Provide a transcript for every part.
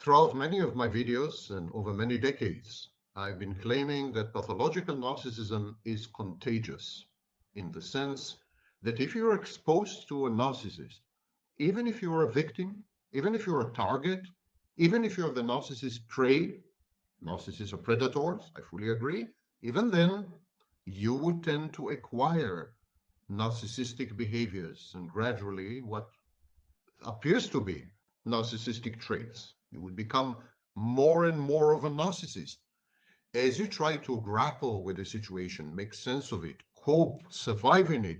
Throughout many of my videos and over many decades, I've been claiming that pathological narcissism is contagious in the sense that if you're exposed to a narcissist, even if you're a victim, even if you're a target, even if you're the narcissist prey, narcissists are predators, I fully agree, even then you would tend to acquire narcissistic behaviors and gradually what appears to be narcissistic traits. You would become more and more of a narcissist as you try to grapple with the situation, make sense of it, cope, survive in it.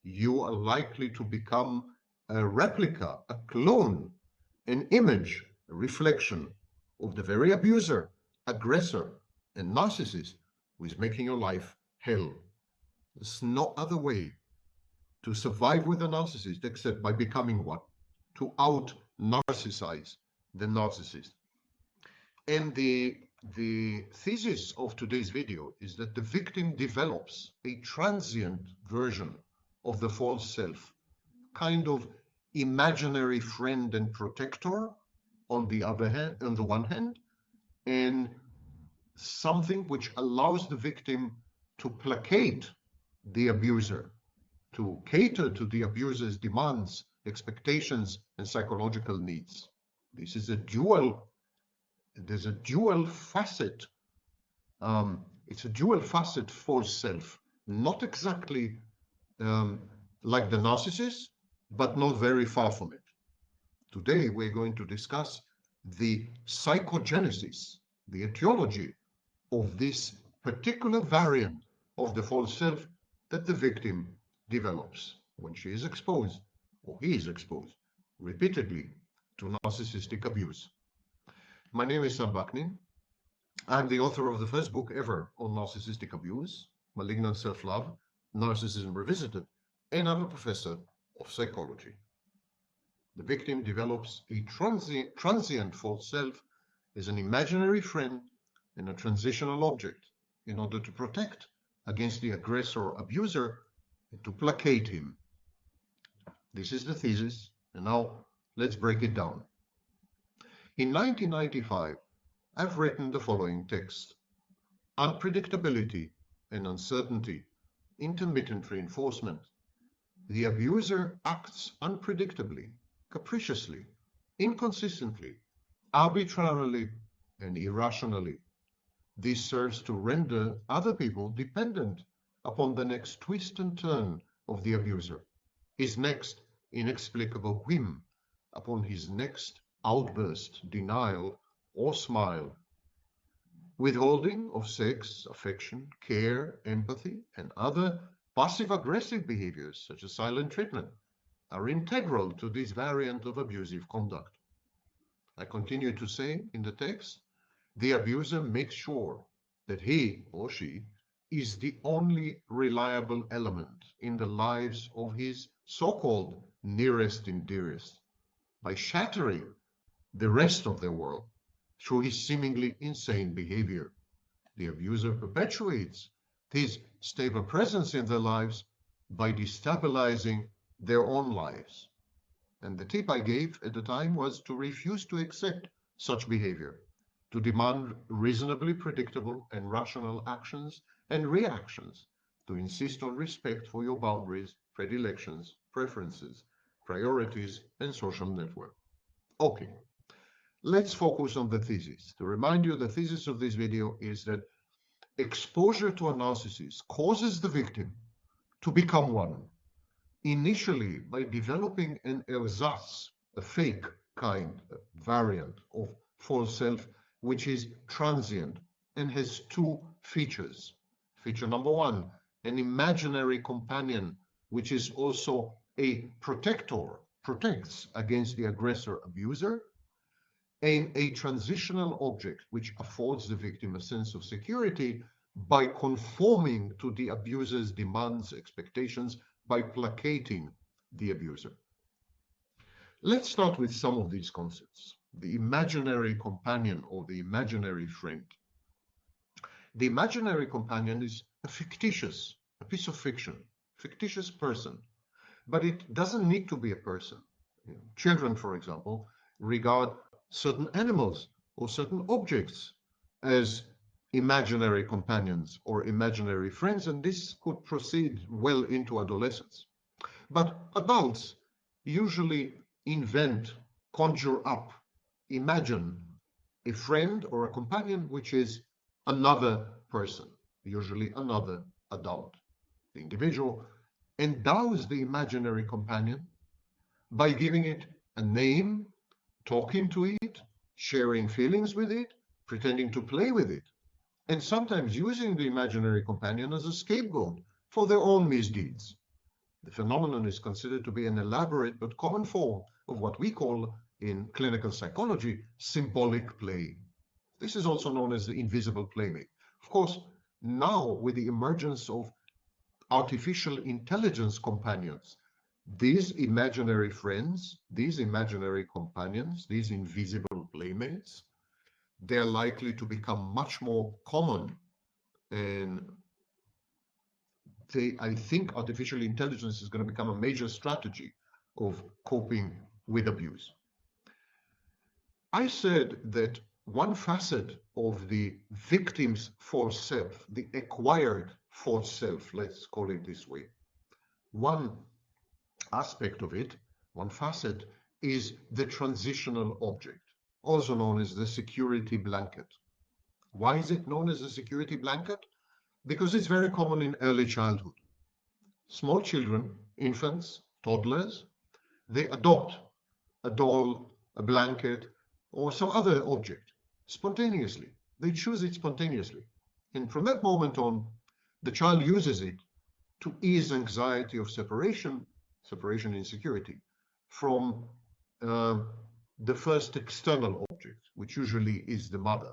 You are likely to become a replica, a clone, an image, a reflection of the very abuser, aggressor, and narcissist who is making your life hell. There's no other way to survive with a narcissist except by becoming what? To out-narcissize the narcissist. And the thesis of today's video is that the victim develops a transient version of the false self, kind of imaginary friend and protector on the other hand, on the one hand, and something which allows the victim to placate the abuser, to cater to the abuser's demands, expectations, and psychological needs. This is there's a dual facet. It's a dual facet false self, not exactly like the narcissist, but not very far from it. Today, we're going to discuss the psychogenesis, the etiology of this particular variant of the false self that the victim develops when she is exposed, or he is exposed, repeatedly to narcissistic abuse. My name is Sam Vaknin. I'm the author of the first book ever on narcissistic abuse, Malignant Self-Love, Narcissism Revisited, and I'm a professor of psychology. The victim develops a transient false self as an imaginary friend and a transitional object in order to protect against the aggressor or abuser and to placate him. This is the thesis, and now let's break it down. In 1995, I've written the following text: unpredictability and uncertainty, intermittent reinforcement. The abuser acts unpredictably, capriciously, inconsistently, arbitrarily, and irrationally. This serves to render other people dependent upon the next twist and turn of the abuser, his next inexplicable whim, upon his next outburst, denial, or smile. Withholding of sex, affection, care, empathy, and other passive-aggressive behaviors, such as silent treatment, are integral to this variant of abusive conduct. I continue to say in the text, the abuser makes sure that he or she is the only reliable element in the lives of his so-called nearest and dearest, by shattering the rest of their world through his seemingly insane behavior. The abuser perpetuates his stable presence in their lives by destabilizing their own lives. And the tip I gave at the time was to refuse to accept such behavior, to demand reasonably predictable and rational actions and reactions, to insist on respect for your boundaries, predilections, preferences, priorities, and social network. Okay, let's focus on the thesis. To remind you, the thesis of this video is that exposure to a narcissist causes the victim to become one, initially by developing an ersatz, a fake kind, a variant of false self, which is transient and has two features. Feature number one, an imaginary companion, which is also a protector, protects against the aggressor abuser, and a transitional object, which affords the victim a sense of security by conforming to the abuser's demands, expectations, by placating the abuser. Let's start with some of these concepts. The imaginary companion or the imaginary friend. The imaginary companion is a piece of fiction, fictitious person, but it doesn't need to be a person. Children, for example, regard certain animals or certain objects as imaginary companions or imaginary friends, and this could proceed well into adolescence. But adults usually invent, conjure up, imagine a friend or a companion which is another person, usually another adult. The individual endows the imaginary companion by giving it a name, talking to it, sharing feelings with it, pretending to play with it, and sometimes using the imaginary companion as a scapegoat for their own misdeeds. The phenomenon is considered to be an elaborate but common form of what we call in clinical psychology symbolic play. This is also known as the invisible playmate. Of course, now with the emergence of artificial intelligence companions, these imaginary friends, these imaginary companions, these invisible playmates, they're likely to become much more common. And I think artificial intelligence is going to become a major strategy of coping with abuse. I said that one facet of the victim's false self, the acquired false self, let's call it this way, one aspect of it, one facet, is the transitional object, also known as the security blanket. Why is it known as a security blanket? Because it's very common in early childhood. Small children, infants, toddlers, they adopt a doll, a blanket, or some other object spontaneously. They choose it spontaneously. And from that moment on, the child uses it to ease anxiety of separation insecurity, from the first external object, which usually is the mother.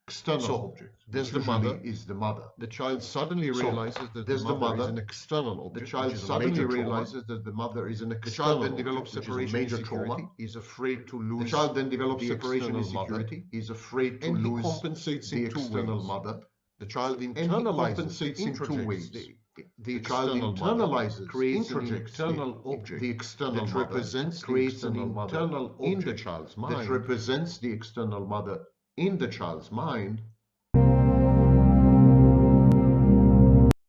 External object. There's the mother. Is the mother. The child suddenly realizes that the mother is an external object. The child suddenly realizes that the mother is an external object. The child then develops separation major trauma. Is afraid to lose. The child then develops separation insecurity. Is afraid to lose. He compensates in external mother. The child internalizes in two ways. The child internalizes, creates an internal object, the external that represents the external mother in the child's mind, that represents the external mother in the child's mind,